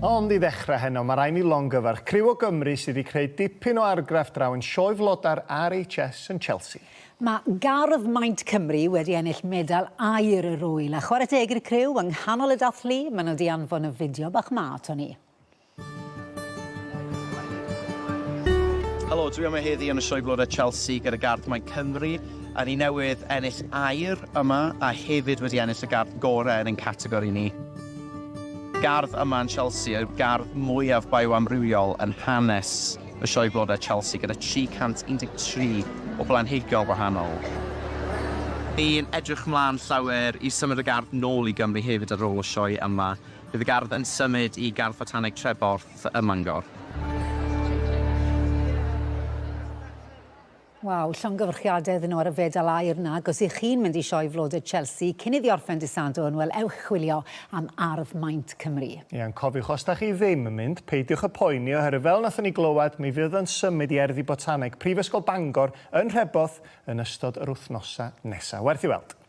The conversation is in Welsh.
Ond I ddechrau heno, mae rai ni longyfarch Criw o Gymru sydd wedi creu dipyn o argraff draw yn sioe flodau'r RHS yn Chelsea. Mae Gardd Maint Cymru wedi ennill medal aur y rwyl a chwarae teg i'r criw yng nghanol y dathlu, maen nhw wedi anfon y fideo bach mat o ni. Helo, dwi yma heddi yn y sioe flodau Chelsea gyda Gardd Maint Cymru. A ni newydd ennill aur yma a hefyd wedi ennill y gardd gorau yn ein categori ni. Gardd yma yn Chelsea yw'r gardd mwyaf bioamrywiol yn hanes y sioe blodau Chelsea gyda 313 o blanhigion wahanol. Ni'n edrych ymlaen llawer I symud y gardd nôl I Gymru hefyd ar ôl y sioe yma. Bydd y gardd yn symud I gardd botaneg Treborth ym Mangor. Waw, llongyfarchiadau iddyn nhw ar y fedal aur na. Os ych chi'n mynd I sioe flodau Chelsea, cyn iddi orffen dydd Sadwrn, wel ewch chwilio am Ardd Maint Cymru. Ia'n cofiwch os da chi ddim yn mynd, peidiwch y poeni oherwydd fel nathon ni glywed, mi fydd yn symud I erddi botaneg Prifysgol Bangor yn Rheboth yn ystod yr wythnosau nesaf. Werth I weld.